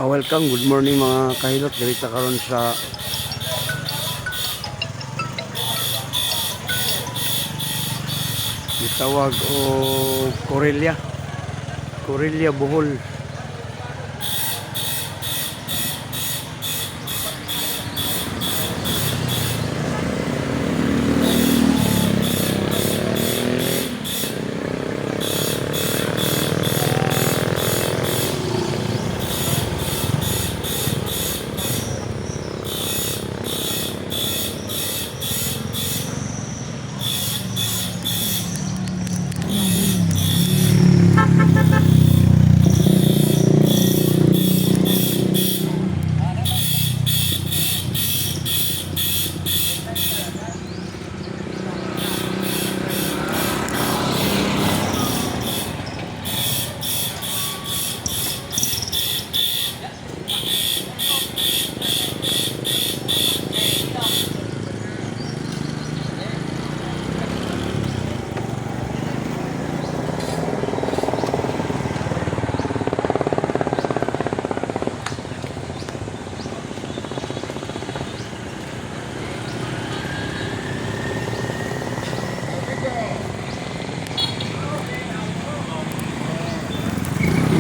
Welcome, good morning mga kahilot. Dirita karon sa gitawag o Corelia Bohol.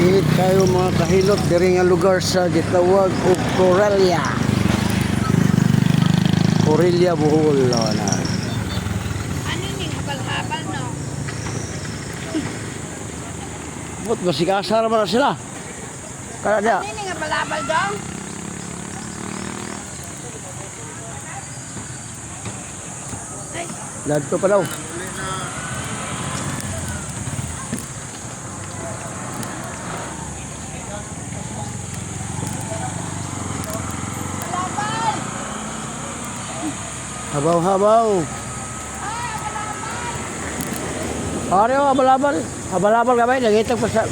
Init kayo mga kahilot diri nga lugar sa gitawag og Corelia Bohol na. Ano yung habal-habal, no? Bot masikasar man na sila. Kaya dia Ano yung habal-habal daw? Ay, ladto pa daw. habal! Habaw-habaw. Are o abal-abal. Abal-abal ka ba? Nangitag pa sa...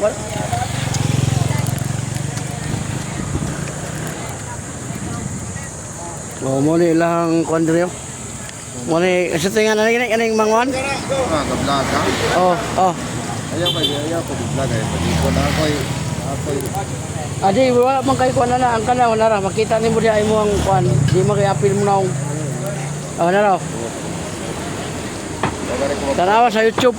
Oh, mo ni ilang kondryo. Mo ni sa tingan na gini kaning mangwan. Kablaga. Oh. Ayaw pa kablaga. Pati ko na ako'y Adi wala man kay kuan na ang kana wala ra makita nimo di ay mo ang kuan. Di mo kay apil mo na ang na raw. Tanawa sa YouTube.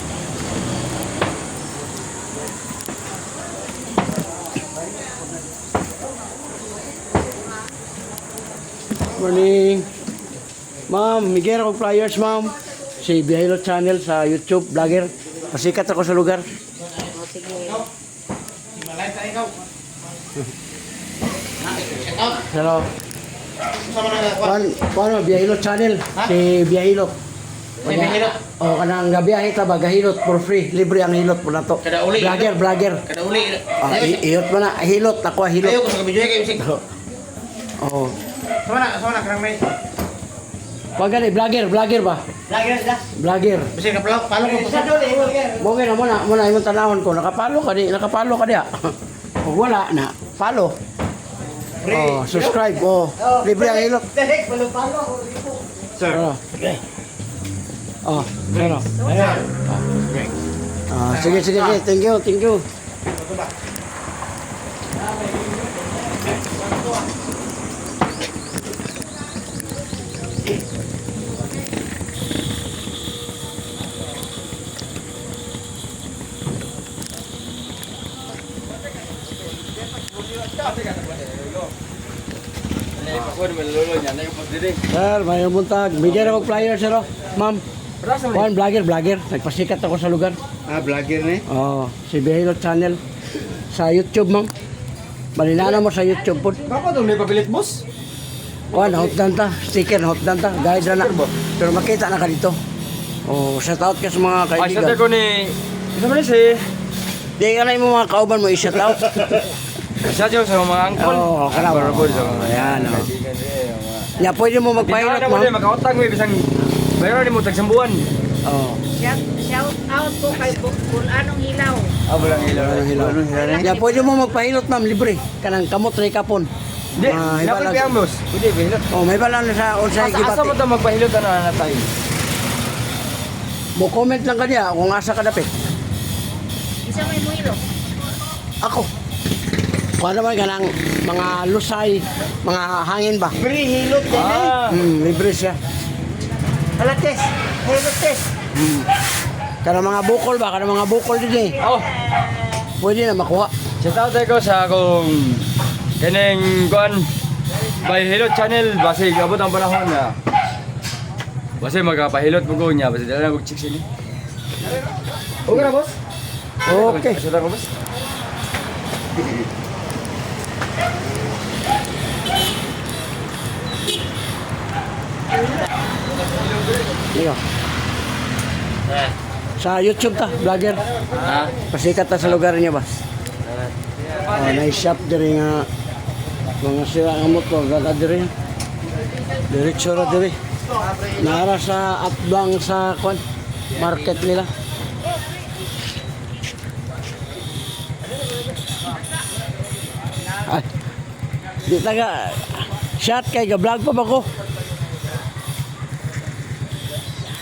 Morning. Ma'am, Miguel ako flyers, ma'am. Si Bihaylo Channel sa YouTube, vlogger. Pasikat ako sa lugar. Hello. Paano, Bihaylo Channel? Si Bihaylo. Oh, kanang gabiyahe ta ba gahilot for free, libre ang hilot po na to. Kada uli. Vlogger. Kada uli. Hilot mo na, hilot, ako hilot. Ayaw ko sa kabidyo kayo musik. Oh. Sama na karang may. Wag gani, vlogger ba? Lagi na sila. Vlogger. Bisig ka palo ko pa. Bogey na muna imong tanawon ko, nakapalo ka diya. O wala na, follow. Oh, subscribe. Oh, libre ang hilot. Direct palo. Sir. Oh, ano? Sige, thank you. Sir, may buntag. Bigyan ako flyer, sir. Ma'am. Kuan vlogger. Nagpasikat ako sa lugar. vlogger ni. Oh, si Bihaylo Channel sa YouTube, ma'am. Malinana mo sa YouTube po. Baka doon may papilit boss. Kuan hotdan ta, sticker hotdan ta. Guys na. Pero makita na ka dito. Oh, shout out ka sa mga Ay, kaibigan. sa ko ni. Isa man si. Di ka na yung mga kauban mo i-shout out. Sa sa mga angkol. Oh, kana ba? Ayan, oh. Ya, pwede mo magpahilot, Mo ma'am. makautang mo bisang bayro ni mo tag sambuan. Oh. shout out po kay kung anong hilaw. Walang ilaw. Ya, pwede mo magpahilot, ma'am, libre. Kanang kamot ray kapon. Di, Ah, iba dapat lang. kayang boss. Pwede bahilot. Oh, may balang na sa unsay Asa mo gibati. ta magpahilot na tayo. Mo comment lang ka diya kung asa ka dapit. Isa may muhilo. Ako. Kuha naman ka ng mga lusay, mga hangin ba? Bri, hilot din eh. Libre siya. Halates, hilotes. Kana mga bukol ba? Kana mga bukol din eh. Oh, Pwede na makuha. shout out ko sa akong kaneng kuan by Hilot Channel basi abot ang panahon na. Basi magpahilot mo ko niya basi dala na kog chicks ini. Okay na boss? Okay. Shout out ko boss. Iyo. Sa YouTube ta, vlogger. Ha? Pasikat ta sa lugar niya ba? Na-shop diri nga mga sira nga motor gada diri. Diretso ra diri. Nara sa atbang sa kwan market nila. Ay, di taga shot kay ga-vlog pa ba ko?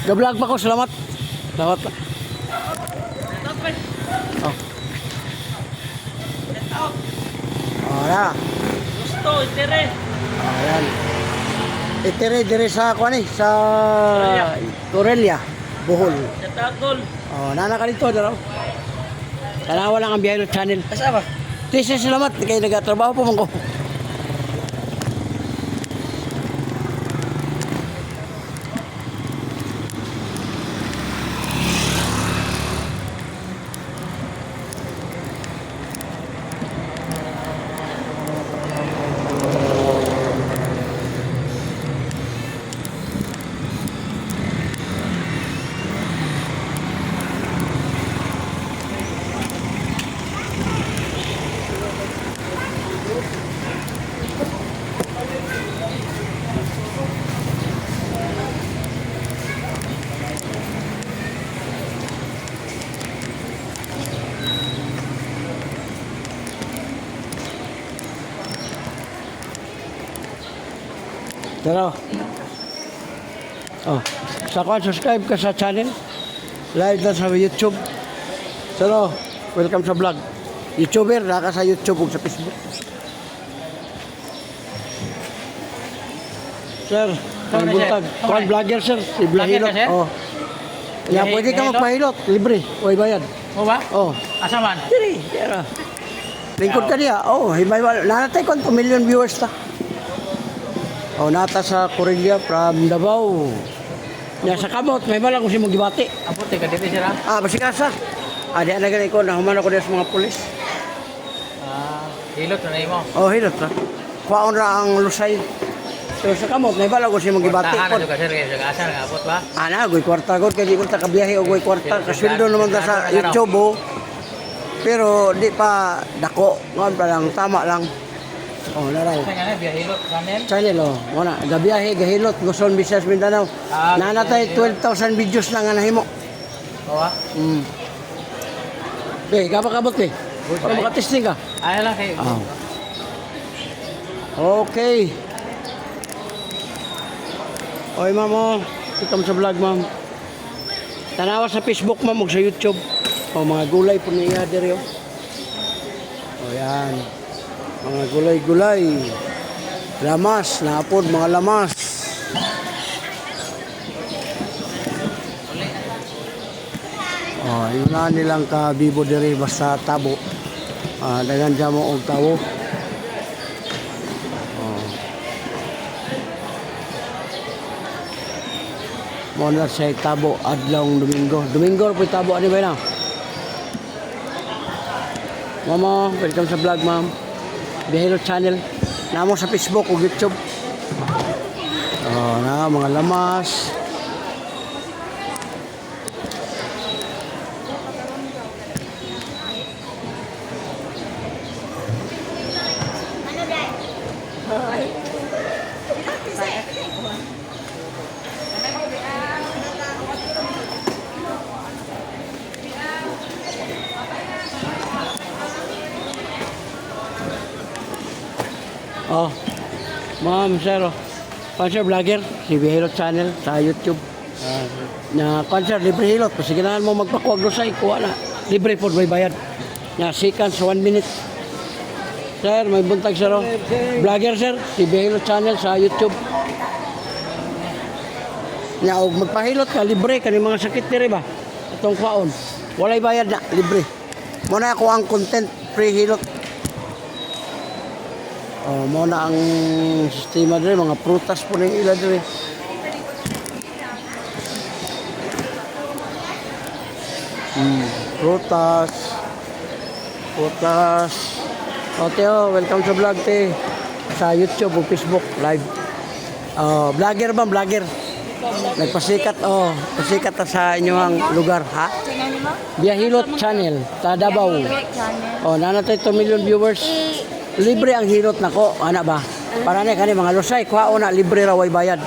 Ga-vlog pa ko, salamat. Salamat. Oh. Oh, na. Gusto, itere. Ayan. Itire dire sa ako ni sa Corelia, Bohol. Sa Tagol. Oh, nana ka dito daw. Tanawa lang ang Biyahilo Channel. Asa ba? Tisi salamat kay nagatrabaho po man ko. Tara. Oh, sa kwan, subscribe ka sa channel. Live na sa YouTube. Tara, welcome sa vlog. YouTuber, naka sa YouTube ug sa Facebook. Sir, ang buntag. Kwan vlogger sir, si Blahilot. Vlogger ka, sir? Oh. Ya, pwede ka magpahilot, libre. Oy bayad. O ba? Oh. Asa man? Diri, dira. Lingkod ka niya. Oh, himay nanatay kon 2 million viewers ta. Oh, nata sa Corelia from Davao. Ya sa kamot, may balang kung si mong gibati. Apote ka dito sira. Ah, basi kasa. Adi na ganito ko, nahuman ako sa mga pulis. Hilot na mo. Oh, hilot na. Kuwaon ra ang lusay. So sa kamot, may balang kung si mong gibati. Tahanan ka sir, kaya asa nga abot ba? Ana, goy kwarta gud kay di ko ta kabiyahe o goy kwarta. Kasweldo naman ta sa YouTube. Oh. Pero di pa dako. Ngon pa lang, tama lang. Oh, naraw. Sa nga biya hilot channel. Channel, oh. Wala. Gabiyahe, gahilot, Guson, Visayas, Mindanao. Nanatay 12,000 videos lang nga nahimo. O ba? Okay, kabot eh. Kung makatesting ka. Ay lang kay. Ah. Okay. Oy, ma'am, oh. Kita mo sa vlog, ma'am. Tanawa sa Facebook, ma'am, ug sa YouTube. O, mga gulay po niya diri, oh. O, yan. Mga gulay-gulay. Lamas, napod, mga lamas. Oh, yun na nilang kabibo diri basta tabo. Dagan dyan mo og tawo. Oh. Muna sa tabo adlong Domingo. Domingo po tabo ani ba na? Mama, welcome sa vlog, ma'am. Biyahilo Channel. Namo sa Facebook o YouTube. Oh, na mga lamas. Oh, ma'am, sir, oh. Concert vlogger, si Bihilot Channel sa YouTube. Na concert, libre hilot. Kasi ganahan mo magpakuwag dosay, kuha na. Libre po, may bayad. Na seconds, 1 minute. Sir, may buntag sir. Oh. Vlogger sir, si Behilot Channel sa YouTube. Nya og magpahilot ka libre kani mga sakit diri ba? Itong kwaon. Walay bayad na, libre. Mo na ako ang content free hilot. Oh, mo na ang sistema diri mga prutas po ning ila diri. Prutas. Prutas. O Teo, welcome sa vlog te. Sa YouTube o Facebook live. Vlogger ba? Vlogger. Nagpasikat, pasikat ta sa inyong lugar, ha? Biyahilot Channel, sa Davao. Nanatay 2 million viewers. Libre ang hilot nako, ana ba? Para na kani mga lusay, kuhaon na libre ra way bayad.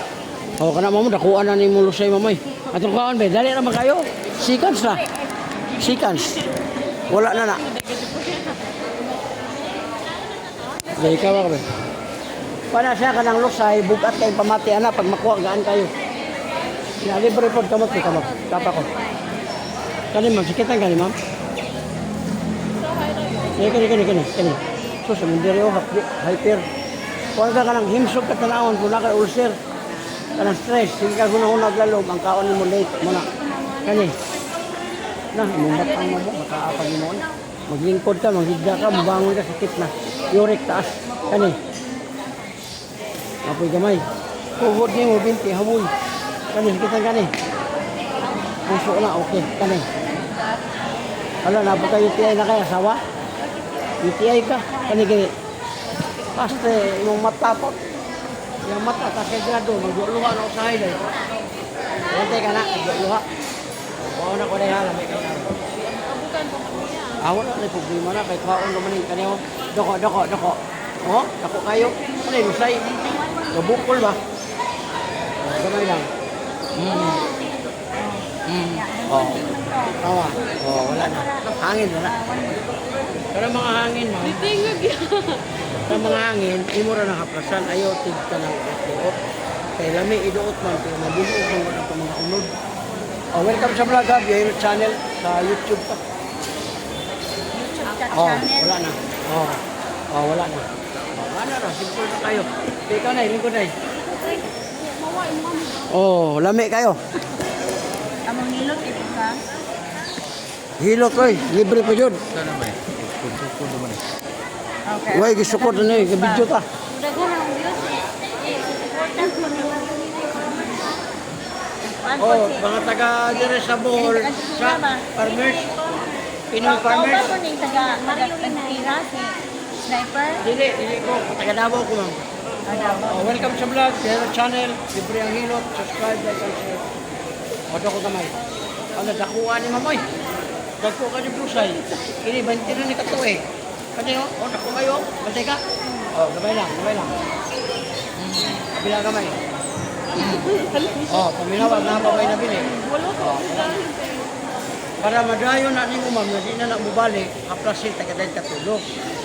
Kana mo dakuan na nimo lusay mamay. Atong kuhaon ba, dali ra man kayo. Seconds na. Seconds. Wala na na. Dahil ka ba? Para siya ka ng lusay, bugat kayong pamati, ana, pag makuha, gaan kayo. Libre po, kamot, tapa ko. Kani ma'am, sikitan kani ma'am. Kani. So, sa mundiri o, hyper. Kung ka ng himsog ka tanawon, kung na ka ulcer, ka ng stress, sige ka hunahunag lalog, ang kaon mo late, muna. Kani. Mumbat ang mo, makaapag mo. Maglingkod ka, maghigda ka, mabangon ka, sakit na. Uric taas. Kani. Apoy gamay. Tuhod niyo, binti, hawoy. Kani, sakitan kani. Puso na, okay. Kani. Hala, nabot ka UTI na kaya, sawa? UTI ka. Kani, kani. Paste, imong mata po. Yung mata, kasi grado, mag-luha na usahay na. Wantay ka na, mag-luha. Bawa na ko na hala, may kaya. Wala na problema na, kahit kaon naman yung kaniyo. Doko. Dako kayo. Ano yung lusay? Gabukol ba? Gamay lang. Tawa. Wala na. Hangin na. Pero mga hangin, ma'am. Pero mga hangin, imo ra nakaplasan. Ayaw, tig ka ng iduot. Kaya lami iduot man. Kaya mabunuot ng mga unod. Welcome sa vlog, Biyahilot Channel sa YouTube pa. Wala na. Wala na. Wala na, simple na kayo. Ikaw na, lingkod na. Lami kayo. Among hilot, ito ka? Hilot koy, libre pa jud. Sana may. Kumpul naman eh. Okay. Way gisukod na ni, gabidyo ta. Mga taga dire sa Bohol, sa farmers. Pinoy farmers. Ako ning taga-tira si Sniper. Dili ko, taga Davao ko ma'am. Welcome sa vlog, Biyahilot Channel, libre ang hilot, subscribe, like, and share. Ko kamay. Dakuan ni mamoy. Dako ka ni Brusay. Kini 20 na ni kato eh. Kani dako kayo, bantay ka. Gamay lang. Kabila gamay. Paminawag na pa may nabili. Para madayon na nimo ma'am, na di na mubalik, haplasin taga-dahil katulog.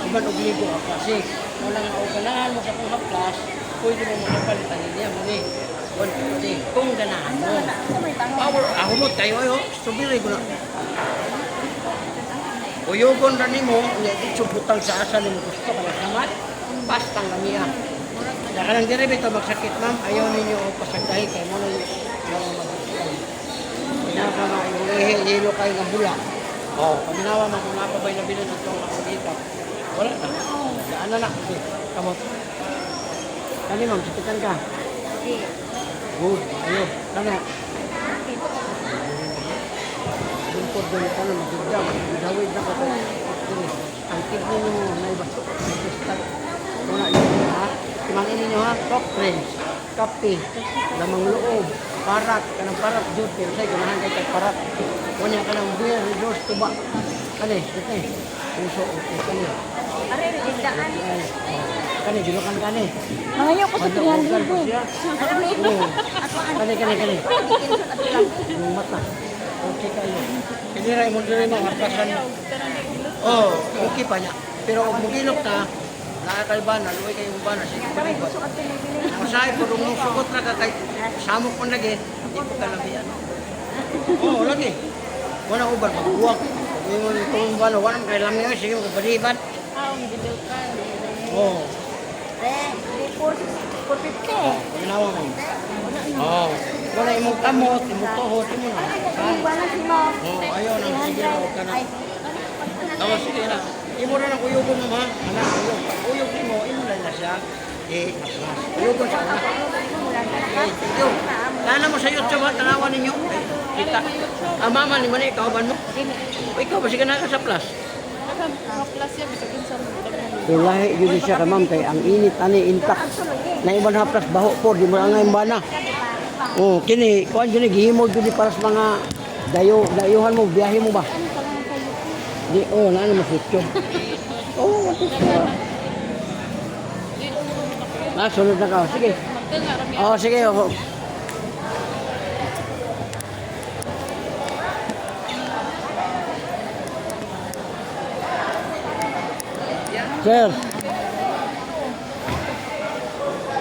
Iban og ligo haplasin. Wala nga o ganahan mo sa kung haplas, pwede mo makapalitan niya mo ni. Kung ganahan mo. Power, ahumot tayo ayo, strawberry ko na. Uyogon na nimo, dito butang sa asa nimo gusto kaya samat, pastang kamiya. Kaya kanang dire bito magsakit ma'am, ayaw ninyo pasagdahi kay mo na yung mag-isip. Hilo kayo ng bula. Paminawa mo kung napabay na bilan ng itong nakagita. Wala na. Daan na. Kamot. Kani ma'am, sakitan ka. Good. Ayun. Kano? Lingkod doon ka na magigdam. Dawid na ka ito. Ang kidney nyo may baso. Muna yun ha. Timangin ninyo ha. Top friends. Kape. Lamang loob. Parat. Kanang parat. Jod. Pero sa'yo, ganahan kayo kay parat. Kunya ka ng beer. Resource. Tuba. Kani. Kani. Puso. Kani. Kani. Dilukan kani. Mangayo ko sa 300 ko. Kani. Yung mata. Okay kayo. Hindi rin mo rin mga kasan. Okay pa niya. Pero kung mugilok na, nakakaiba na, luwi kayong ba na, sige pa rin ba? Masahe po, nung sugot na ka kay samok mo lagi, hindi po ka labihan. Lagi. Walang uban, magbuwag. Kung yung ba na, walang kailangan nyo, sige, magpaliban. Oo. For 50. Paginawa mo. Oo. Wala imong kamot, imong tuhod, imo na. Wala si mo. Oo, ayaw na. Sige, huwag ka na. Tapos sige na. Imo na ng uyugon mo, ha? Anak, uyog. Uyog mo, imo na siya. Uyugon siya. Yo, tana mo sa YouTube, ha? Tanawan ninyo. Kita. Ang mama ni Manay, kauban mo. O ikaw, basi ka na ka sa plus. So lahi yun siya ka ma'am kay ang init ani intact na iban haplas baho po di mo lang ngayon bana. Oh, kini kuan gini gihimo gini para sa mga dayuhan mo biyahe mo ba? Di na ano masutyo. Oh, what is that? Sunod na ka. Sige. Oh, sige. Oh. Sir.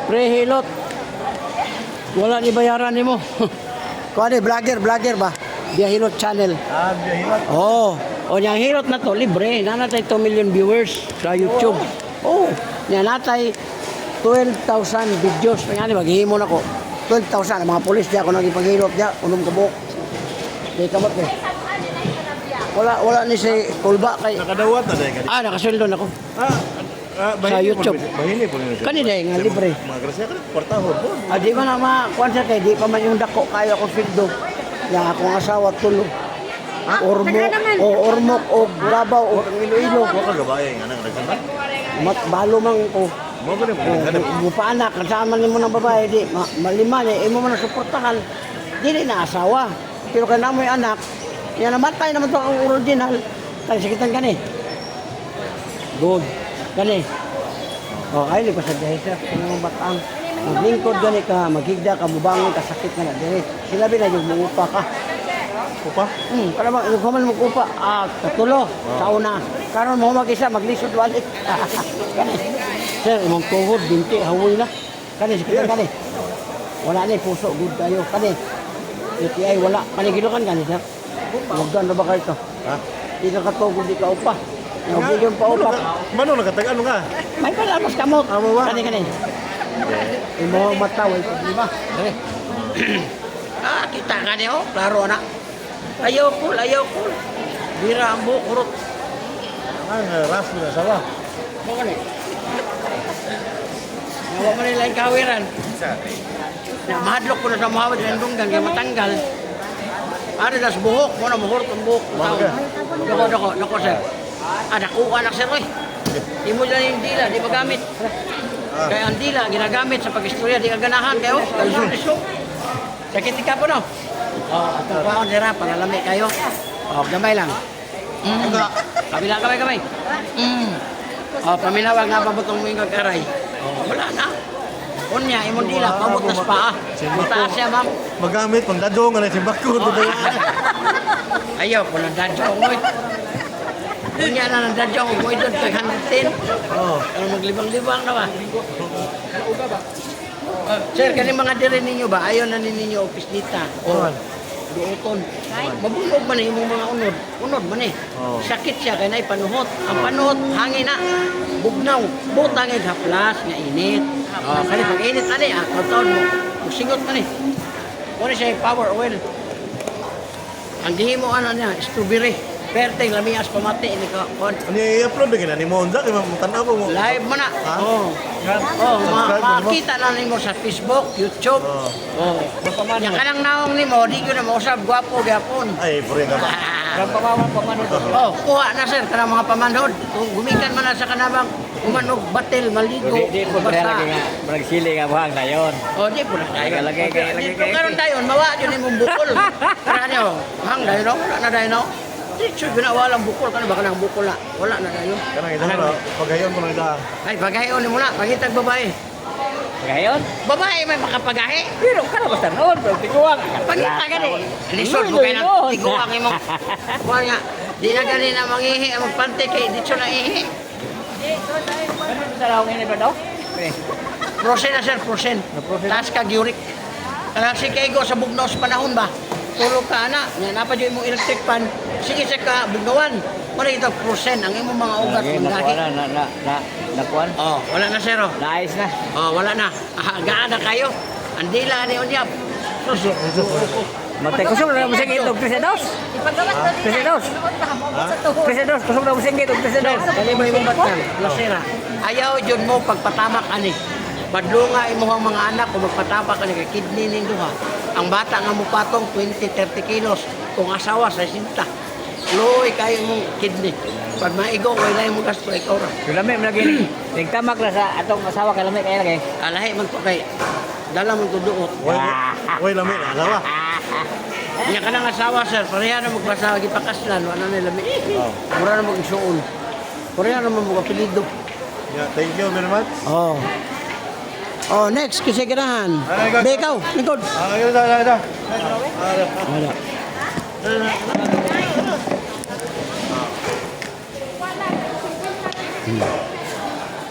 Prehilot. Wala ni bayaran nimo. Kuan ni vlogger ba? Biyahilot channel. Biyahilot. Oh, o niyang hilot na to libre. Nanatay 2 million viewers sa YouTube. Oh, niya natay 12,000 videos. Nga ni maghihimo na ko. 12,000 ang mga pulis diya ako nagipaghilot diya, unom kabuk. Di kamot eh. Wala ni si Kulba kay Nakadawat na dahil ka. nakasweldo na ko. Sa Bahini YouTube. Bahini po nila. Kanina nga libre. Mga grasya ka, kwartahon po. Di man na makuan siya kay di pa man yung dako kayo ako sweldo. Ya akong asawa tulo. Ormok o Gabaw o Iloilo. Huwag ka gabayan nga nang nagsandak. Balo man ko. Mo ko rin po nagsandak. Mupaanak, kasama ni mo ng babae, di, malima niya, imo mo na suportahan, di na asawa. Pero kaya mo yung anak, yan namatay naman ito ang original, tayo sakitan gani. Good, gani. O, ay, lipas sa dahil sir, kung mga batang, maglingkod gani ka, maghigda ka, mubangon ka, sakit na na dahil. Sinabi na yung mungupa ka. Upa? Para ba, yung kaman mo kupa, katulo, sa una. Karon mo mag-isa, maglisod walit. Gani. Sir, imong tuhod, binti, hawoy na. Kani, sakitan gani. Wala na, puso, good tayo. Kani, UTI, wala. Panigilokan gani, sir. Magdan na ba kayo ito? Ha? Di ka katugod, di ka upa. Yung pa upa. Mano nakatag ano ka? May palamas ka mo. Amo ba? Kani. Imo mataway, problema. Dali. Kita gani, oh. Klaro na. Ayaw ko. Bira ang buhok, kurot. Ang ras na sawa. Mo kani. Nawa man nila yung kawiran. Na mahadlok ko na sa muhawad ng dunggan kaya matanggal. Ano na sa buhok mo na mahurot ang buhok. Dako sir. Nakuha anak sir oy. Di mo dyan yung dila, di magamit. Kaya ang dila ginagamit sa pag-istorya, di kaganahan kayo. Kalisok. Sakit ka po no? Ito pa akong nira, pangalami kayo. Gamay lang. Kabila kamay. Paminawag nga pabutong mo yung kagaray. Wala na. Unya, imong dila, pabot na sa paa. Mataas siya, ma'am. Magamit pang dadong ano si Bako tuday. Ayaw ko ng dadyong mo. Unya na ng dadyong mo doon kay 110. Ano maglibang-libang na ba? Sir, kani mga dire ninyo ba? Ayaw na ninyo office nita. Duoton. Mabulog man imong mga unod. Unod man eh. Sakit siya kay nay panuhot. Ang panuhot hangin na. Bugnaw. Butang ig haplas nga init. Kani pag init ani taon mo. Musingot man eh. Kuno siya power oil. Ang gihimo ano niya, strawberry. Perteng lamias pamati ini ka kon. Ano i-upload na ni mo unsa kay tanaw mo. Live mo na. Makita na nimo sa Facebook, YouTube. Yang kanang naong nimo, di ko na mausap, gwapo gyapon. Ay, pure ka ba? Kuha na sir, kanang mga pamanod. Kung gumikan man na sa kanabang, umanog, batil, maligo. Di po basta. nagsili nga buhang na yon. Di po na tayo. Lagay. Dito karon tayo, mawa yun imong bukol. Kaya niyo, hang dayo no? Wala na dayo no? Dito ginawa lang bukol, kano baka nang bukol na? Wala na dayo. Kanang ito na pagayon mo na ida. Ay, pagayon ni muna, pangitag babae. Ngayon, Babae may makapagahe. pero ka na basta noon, pero tiguang. Pangita gani. Lisod mo kayo ng tiguang imong. Kuha nga, di na gani na mangihi, ang magpante kay dito na ihi. Ano sa laong ini ba daw? Prosen na sir, prosen. Taas ka gyurik. Si Kaigo sa bugnaw sa panahon ba? Tulog ka na, napad yung imong electric pan. Sige sa ka bugnawan. Wala ito prosen, ang imong mga ugat ng gahi. Nakuan. Oh, wala na zero. Nice na. Oh, wala na. Gaan na kayo. Andila ni Unyap. Matay kusog na mo singit og presedos. Presedos. Presedos kusog na mo singit og presedos. Kalibay mo batang, lasera. Ayaw jud mo pagpatamak ani. Padlunga imong mga anak kung magpatapak ani kay kidney ning duha. Ang bata nga mo patong 20-30 kilos, kung asawa sa sinta. Loy kayo mong kidney. Pag maigo ko ilay mo gasto ikaw ra. Lami mo lagi ni. Nagtamak na sa atong asawa kay lami kay lagi. Alahi man to kay dala man to duot. Way lamit, alawa. Nya kanang asawa sir, pareha na magpasawa gipakaslan wala na lami. Mura na mag-isuon. Pareha na mo apelyido. Yeah, thank you very much. Oh. Oh, next kasi ganahan. Be ikaw, likod. Ayun, dah. Wala.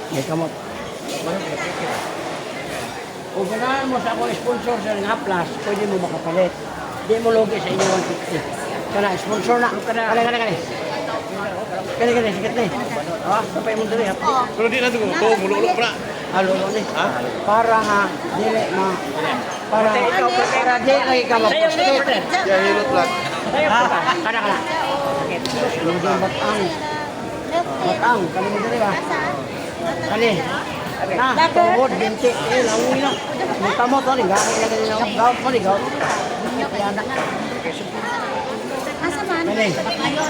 May kamot. Kung ganahan mo sa akong sponsor sa nga plus, pwede mo makapalit. Di mo logi sa inyo 150. Kana, sponsor na. Kani. Kani, sikit na eh. Ah, kapay mo dali. Pero di na ito, mululok pa. Halo ni. Para nga dili ma para ikaw para dili lagi ka ma-frustrate. Ya, hilot lang. Kana. Yung batang kani mo dili ba? Kani. Na, tungod binti langoy na. Muta mo to ni gawin na ganyan ang gaw pa ni gaw. Kani.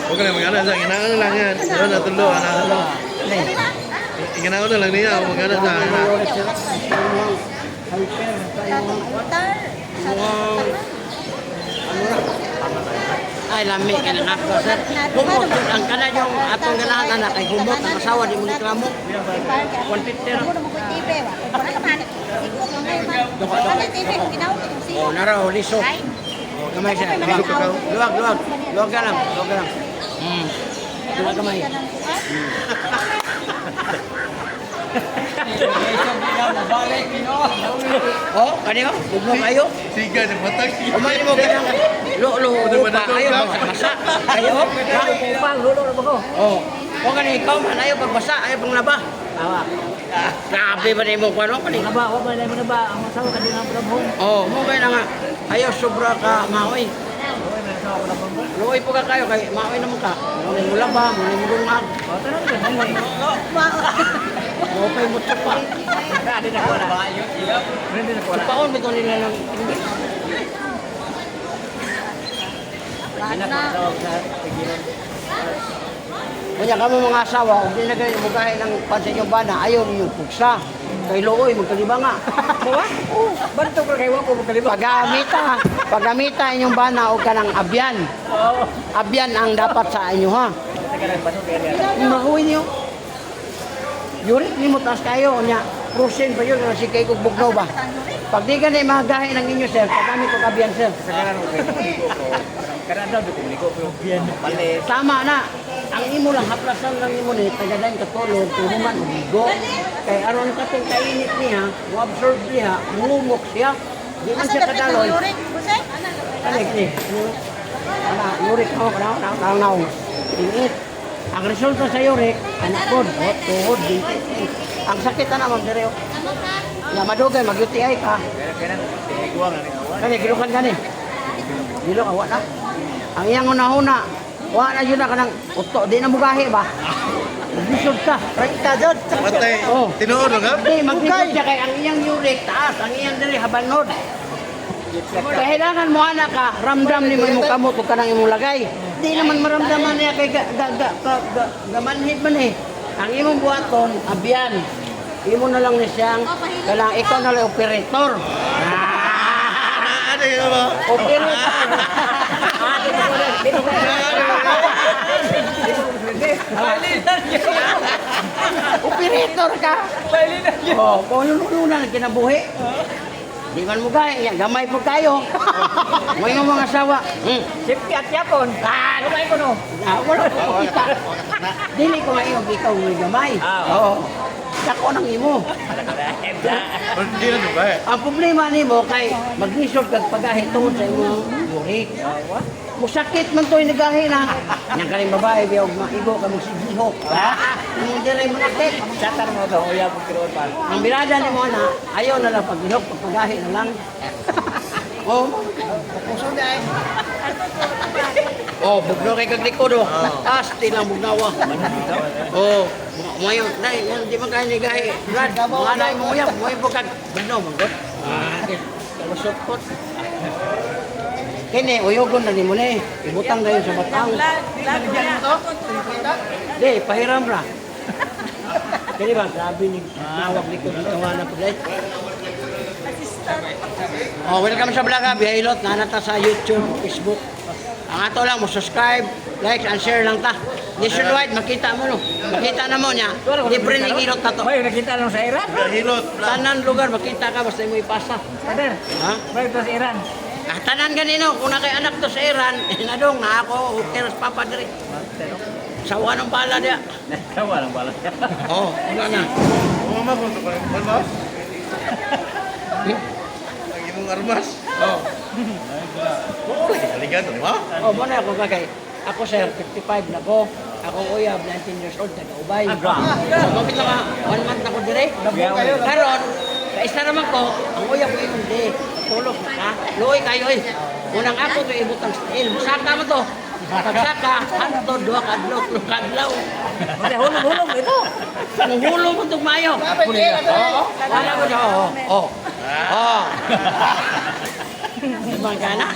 Huwag ka na mag-ana sa ginaan lang yan. Doon na tulo, anak. Kani. Ginaan na lang niya, mag-ana sa anak. Ay, lami ka ng ato, sir. Humot, ang kana yung atong ganahan anak ay humot, ang asawa di mo ni klamo. 150 ra. Oh, naraw, liso. Oh, kamay siya. Luwag ka lang. Luwag kamay. Oh, kanino? Bugno kayo? Siga na matag. Umani mo ganang lo upa kayo magbasa. Kayo? Upang lulo na ko. Oh. O kanino ikaw man ayaw pagbasa, ayaw panglaba. Awa. Grabe ba na mo kuno kanino? Naba, wa ba na ba ang asawa ka din ang problema. Oh, mo kay na nga. Ayaw sobra ka maoy. Luoy po ka kayo kay maoy naman ka. Mo laba, mo lungag. Mo pay mo pa. Ada na ko na. Hindi na ko na. Paon bito nila lang hindi. Kanya kamo mga asawa, kung di na kayo mugahin ng pansin yung bana, ayaw ninyong pugsa. Kay looy, magkaliba nga. Bawa? Oh, banto ka kay wa ko magkaliba. Pagamita inyong bana o kanang abyan. Abyan ang dapat sa inyo ha. Kung makuhin niyo, yun, ni mo taas kayo, niya, prusin pa yun, kasi kayo kugbugnaw ba? Pag di ka na magahin ng inyo, sir, pagamit ko abyan, sir. Sakaran ko kay Karan daw dito ko pero biyan palit. Tama na. Ang imo lang, haplasan lang imo ni, tagadahin katulog, tuhuman, umigo. Kay aron katong kainit niya, mo-absorb niya, mumumok siya. Di man siya kadaloy. Kanig ni. Yurik ako, kanaw. Init. Ang resulta sa yurik, anak ko, tuhod, binti. Ang sakit na naman, direo. Ya madugay, mag-UTI ka. Kaya tiniguan ni awan. Kani, gilukan gani. Gilok, awa na. Ang iyang una-una, wa na yun na ka ng uto, di na mugahi ba? Magbisod ka. Right ka dyan. Matay, Oh. tinuod lang ha? Hindi, magbisod siya kay ang iyang uric taas, ang iyang diri habanod. Kailangan mo anak ka, ramdam ni mo yung kamot kung kanang imong lagay. Di naman maramdaman niya kay gamanhid man eh. Ang imong buhaton, abyan. Imo na lang ni siyang, kailangan ikaw na lang operator. Ano yun ba? Operator. Operator ka. Oh, kung lulunan kinabuhi. Di man mo gaya, gamay po kayo. Mo yung mga asawa. Sipki at yapon. Lumay ko no. Wala ko kita. Dili ko ngayon ikaw ng gamay. Oo. Dako nang imo. Hindi na ba eh? Ang problema nimo kay maglisod kag pagahit tungod sa imong yuri. Musakit man to inagahi na. Yang kaning babae biya og maigo ka mong sigihok. Mo dire mo nakit. Satan mo daw, uya ko kiroon pa. Ang birada ni mo na ayaw na lang paghihok pagpagahi na lang. Oh, puso na eh. Oh, bugno kay kaglikod oh. Tas tilang bugnawa. Oh, mayo dai yan di man kay ni gahi. Brad, mga nay mo uyab, mo po kag bugno manggot. Kalusot kot. Kini uyogon na ni mo ni. Ibutang dayon sa batang. Di, pahiram ra. Kini ba grabe ni nawag likod dito na po dai. Oh, welcome sa vlog ha, Bihilot, nanata sa YouTube, Facebook. Ang ato lang mo subscribe, like and share lang ta. Nationwide makita mo no. Makita na mo niya. Libre ni Hilot na to. May nakita lang sa Iran. Tanan lugar makita ka basta mo ipasa. Satan. Ha? May ito sa Iran. Ah, tanan ganino kung na kay anak to sa Iran, nadong na ako teros papa diri. Sawa ng bala dia. Kawa lang pala. Oh, wala na. Imong armas. Oh. Aligan to, ha? Oh, mo na ako kagay. Ako sir, 55 na ko. Akong uyab, 19 years old, taga-ubay. So, mabit lang 1 month na ko dire. Karon, kaisa naman ko, ang uyab ko yung di. Tulog na ka. Luoy kayo eh. Unang ako to ibutang steel. Saka mo to. Pagsaka, hanto, 2 kadlaw, 3 kadlaw. Kasi hulog-hulog ito. Ang hulo mo itong mayo. Oo. Wala ko siya. Oo. Oo. Oo. Ibang ka na?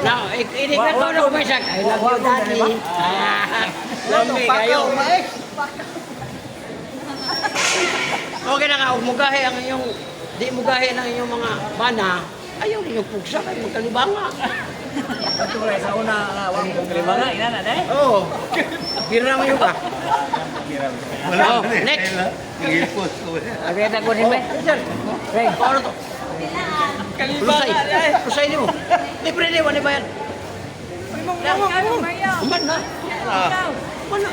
Now, ini ka to na umisak. I love you, daddy. Lamig kayo. Okay na nga, huwag mugahe ang inyong, di mugahe ng inyong mga bana. Ayaw ninyong pugsa kayo magkalibanga. Ito ko sa una, wag mo kong kalibanga, inana na eh. Oo. Pira mo yung ka. Oh, next. Ngipos ko. Abiyata ko din ba? Ray. Paano to? Lusay. Lusay ni mo. Libre ni mo, ni ba yan? Uman na. Uman na.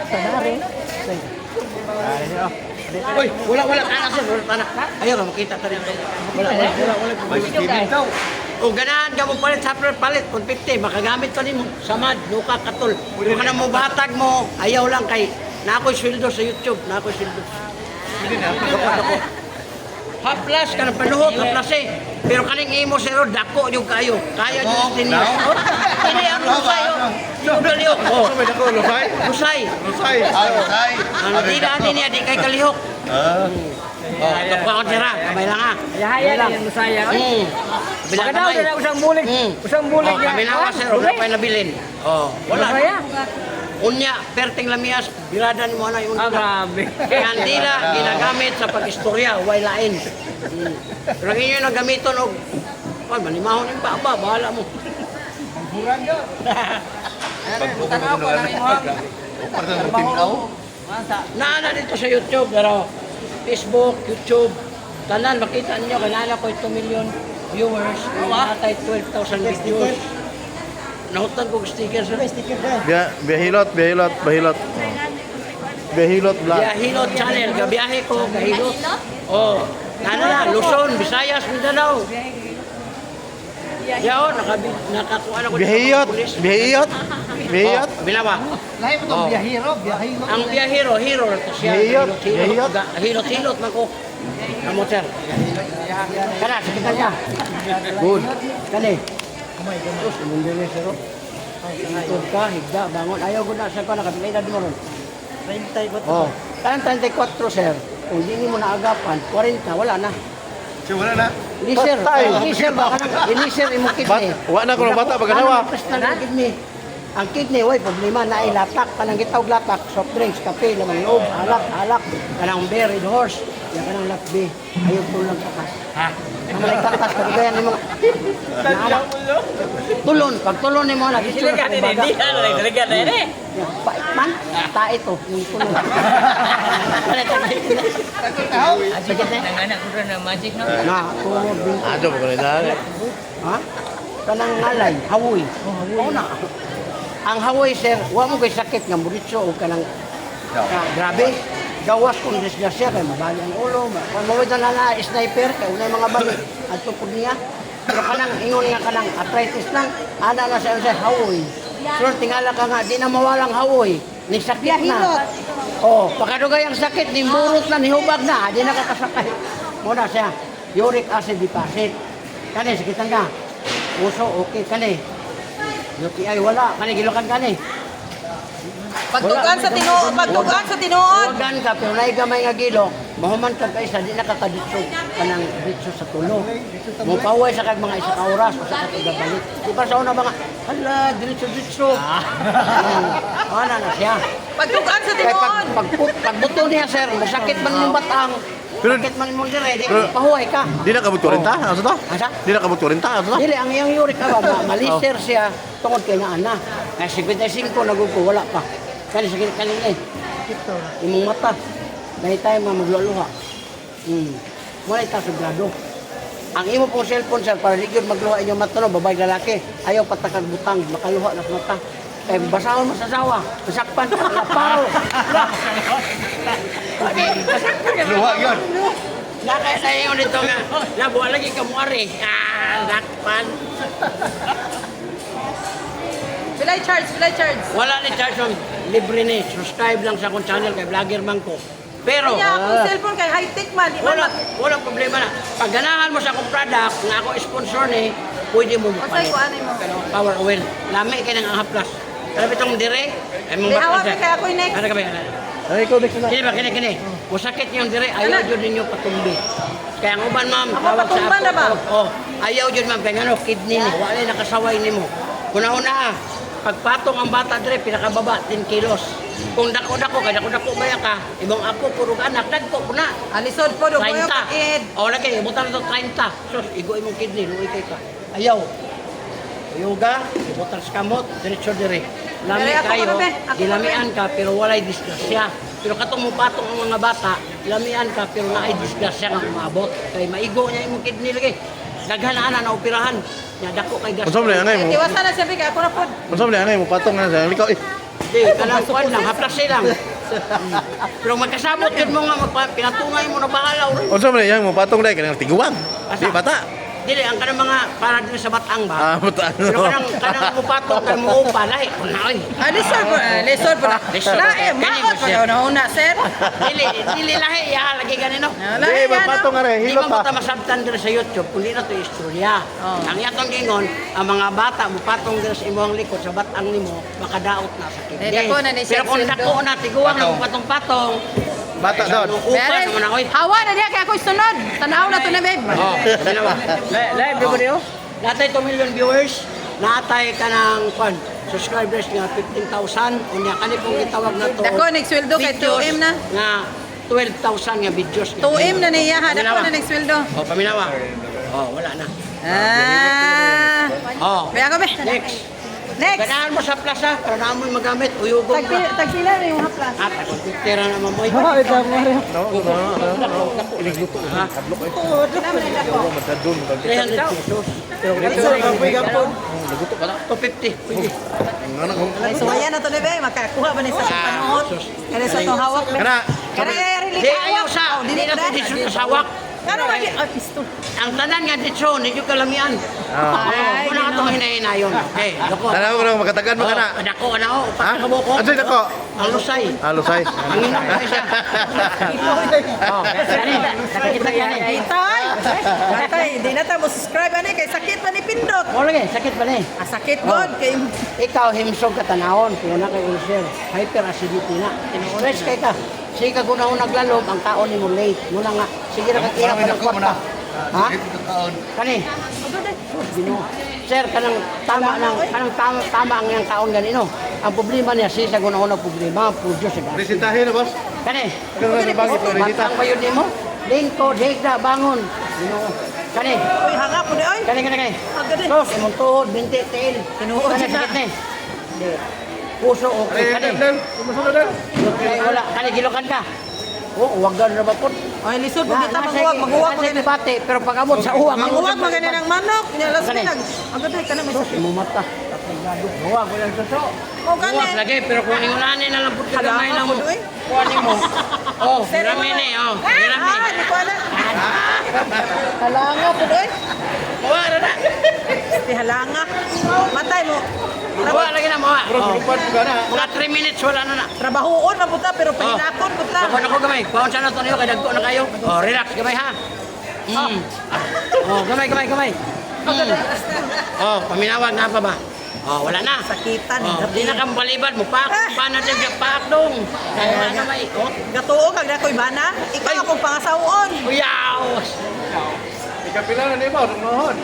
Sanari. Uy, wala anak sir, wala anak. Ayaw ka makita ka dito. Wala. O ganahan ka mo palit sa palit, 150, makagamit pa nimo. Samad, luka katol. Kung ka na mo batag mo, ayaw lang kay na ako'y sweldo sa YouTube, na ako'y sweldo. Dapat ako. Haplas ka ng panuhot, haplas eh. Pero kaning imo sir, dako yung kayo. Kaya nyo din niyo. Hindi ang lusay. Sudol niyo. Oh, May dako lusay. lusay. Lusay. Lusay. Ang tira niya, di kay kalihok. Oh, ito pa ako tira. Kamay lang ha. Yahaya lang yung Lusaya. Bilang Maganda kamay. na usang bulig. Usang bulig. Oh, kami na sir, wala pa yung nabilin. Oh, wala. Lusaya? Unya, perting lamias, birada ni mo na yung Ah, grabe. kaya ang dila, ginagamit sa pag-istorya, way lain. Pero ang inyo na gamiton og manimahon yung baba, bahala mo. Naana dito sa YouTube, pero Facebook, YouTube, tanan, makita niyo, kanala ko 2 million viewers, natay 12,000 videos. Nahutan ko sticker sa Bihilot vlog. Biyahilot channel, gabiyahe ko, Gahilot. Oh, ano na, Luzon, Visayas, Mindanao. Yao, nakakuha na ko Bihiyot. Oh, binawa. Lahi mo Oh. biyahiro. Ang biyahero, hero na to siya. Bihiyot, Hilot, hilot man ko. Amo sir. Kana, sakita niya. Good. Kani. Sus, mundo ni sir. Itod ka, higda, bangon. Ayaw ko na sa ko, nakabili na mo ron. 34. Oh, kanang 34 sir. Kung hindi mo naagapan, 40, wala na. So wala na. Inisir, Patay. inisir ba kanang inisir imong kidney. Wa na ko ng bata pagkanawa. Ang kidney. Ang kidney way problema na ilatak kanang gitawg latak, soft drinks, kape, lamang loob, alak, kanang beer, red horse, ya kanang lakbi. Ayaw tulong kakas. Ha. Ang may kakas kagayan nimo. Tulon, pag tulon nimo lagi sila ka Hindi na, nagdalagan na yan eh. Pait man, ta ito, yung tulon. Nanganak ko rin ng magic no? Na, tulog din. Ado mo ko na. Ha? Kanang ngalay, hawoy. Oo na. Ang hawoy, sir, huwag mo kay sakit nga muritso o kanang grabe. gawas kung disgrasya kay mabali ang ulo, mawid na sniper kay unay mga bali at tupod niya. Pero kanang ingon nga kanang arthritis lang, ana na sa hawoy. Sure, tingala ka nga, di na mawalang hawoy. Ni sakit na. Oh, pakadugay ang sakit, ni burot na, ni hubag na, di na kakasakay. Muna siya, uric acid deposit. Kani, sakitan ka. Puso, okay, kani. UTI, wala. Kani, gilokan kani. Pagtugan sa tinuod, pagtugan sa tinuod. Huwagan ka, pero naigamay nga gilo, mahuman ka isa, di nakakaditso ka ng ditso sa tulo. Mupaway sa kag mga isa ka oras, o sa katagabalik. Di ba sa una mga, hala, ditso-ditso. Ano na siya. Pagtugan sa Kaya tinuod. pagbuto niya, sir, masakit man yung batang, Pero- sakit man yung dire, di pahuway ka. Di na kabut 40, ano to? Asa? Di na kabut 40, ano to? Dili, ang iyang uric ka ba, malister siya, tungkol kay na ana. Kaya 55 nagugo, wala pa. Kaya sakit kanina eh. Imong mata. Dahil tayo mga magluluha. Wala ita sugrado. Ang imo pong cellphone sir, para di yun magluha inyong mata no, babae lalaki. Ayaw patakag butang, makaluha na sa mata. Kaya basahon mo sa sawa, masakpan ka, laparo. Luha yun. Nakaya na yun ito nga, nabuha lagi ka muari. Lakpan. Bilay charge, bilay charge. Wala ni charge on libre ni. Subscribe lang sa akong channel kay Vlogger man ko. Pero Kaya akong cellphone kay high-tech man. Di man walang problema na. Pag ganahan mo sa akong product nga ako sponsor ni, pwede mo Masay ko, ano mo? Power oil. Lami kay nang ahaplas. Alam itong dire, ay mong Di, hawa baklas. mi kaya ako yung next. Ano ka ba? Ay, ikaw next na. Kini ba kini? Musakit yung dire, ayaw jud ninyo patumbi. Kaya ang uban ma'am, Ako patumba na ba? Oh, ayaw jud ma'am kay ano kidney ni, wala nakasaway nimo. Una-una, pagpatong ang bata dire pinakababa 10 kilos. Kung dako-dako kay dako-dako ba ka, ibang ako puro anak dagko ko na. Alisod po, doon ko yung 30. pakid. O lagi, ibutan na to 30. Sus, igo imong kidney, luoy kay ka. Ayaw. Yoga, ibutan sa kamot, diretso dire. Lami Pero ako kayo, ko, be. Ako ko, dilamian ka, pero walay disgrasya. Pero katong mo patong ang mga bata, lamian ka, pero naay disgrasya nga umabot. Kay maigo niya imong kidney lagi. Daghan na operahan. Nya dako kay gas. Masam na yan, mo. Iwasan na siya, bigay. Ako na po. Masam na yan, mo patong na sa likaw. Di, kanang kuan lang, haplas lang. Pero magkasabot yun mo nga, pinatunay mo na bahala. Masam na yan, mo patong na kanang tiguan. Di bata. Dili, ang kanang mga para din sa batang ba? Bata. Pero kanang mupatong, kanang muupa, lahi. Kunaoy. Alisod po, alisod po. Lisod. Na, maot po daw na una, sir. Dili lahi, ya, lagi ganino. Di, patong nga rin, Di hilot mo pa. ta masabtan dito sa YouTube, kundi na to istorya. Ang yatong gingon, ang mga bata mo patong dito sa imong likod, sa batang nimo, makadaot na sa kidney. dako na ni Pero siya kung sweldo. dako na, tiguang na patong-patong, Bata doon. upa naman ako. Hawa na niya, kaya ako sunod. Tanaw na to na, babe. Oh, ginawa. Live di ba niyo? Natay 2 million viewers, natay ka ng subscribers nga 15,000. Unya kani pong gitawag na to. Dako, nagsweldo kay videos 2M na. Nga 12,000 nga videos. 2M na niya, ha. Dako Paminawa. na nagsweldo. Oh, paminawa. Oh, wala na. Oh. Kaya ako, be. Next. Next. Ganahan mo sa plaza para na mo magamit. Uyugong ka. Tagpila na yung haplas. At ako piptera na mamoy. Ito mo rin. Ha? Madadun. 300 pesos. Pero dito Nagutok ka na. 250. Pwede. Ay, sumaya na to na, be. Makakuha ba niya sa panood? Kaya sa itong hawak, be. Kana. Kaya really Di hawak. ayaw sa. Di na pwede sa sawak. Kano ba di? Ay, pisto. Ang tanan nga dito, hindi yung kalamian. Ay, Muna ka itong hinahinayon. Loko. Tanaw ko lang makatagan mo kana. Dako, ano, upat Ha? na kaboko. Ano sa'yo dako? Ang lusay. Lusay. Ang hinok na siya. Oh, kani, nakikita kani. Ay, tay. Tay, di na ta mo subscribe ani kay sakit pa ni pindot. Mo lagi, sakit ba ni? Ah, sakit god kay Ikaw, himsog ka tanawon. Kaya na kay ulcer. Hyperacidity na. Stress kay ka. Sige ka kung na naglalom, ang taon ni mo late. Muna nga, sige na kag ka ng kwarta. Ha? Kani? Gino. Sir, kanang tama ang yang taon ganino. Ang problema niya, siya kung na problema, produce siya. Presentahin na, boss. Kani? Kano na bagi ko rin Bantang ba yun ni mo? Lingko, degda, bangon. Ginoo. Kani? Uy, hanga po ni oy. Kani. Agad eh. Sos, imong tuhod, binti, tail. Tinuod Kani, na. sakit ni. Di. Puso, okay. Kani. Kani, wala. Kani, gilokan ka. Oh, uwagan na ba po? Ay, lisod po kita maguwag Nasa debate, pero pag abot sa uwag. Manguwag magani ng manok. Nya last Kani. minag. Agad ay kana may sakit. Imong mata. Huwag, walang suso. O gani. Huwag lagi, pero kung ingunanin na lang po gamay Halanga na mo. po, doy. Kuhanin mo. Oh, hirami ni, oh. Hirami. Di ko alam. Halanga po doy. Huwa na. Di halanga. Matay mo. Huwa lagi na, huwa. Rupan ko na. Mga 3 minutes, wala na. Trabahoon mabuta pero pahinakon puta. Ako gamay. Kuhaan siya na ito niyo, kaya dagko na kayo. Oh, relax, gamay ha. Oh, gamay. Oh, paminawag na pa ba? Oh, wala na. Sakitan. Oh, di na kang balibad mo pa. Pa na dyan paak dong. Kaya gamay. Oh, Gatuo kag dakoy bana. Ikaw akong pangasawon. uyaw. Ikapila na ni mo, rumohon.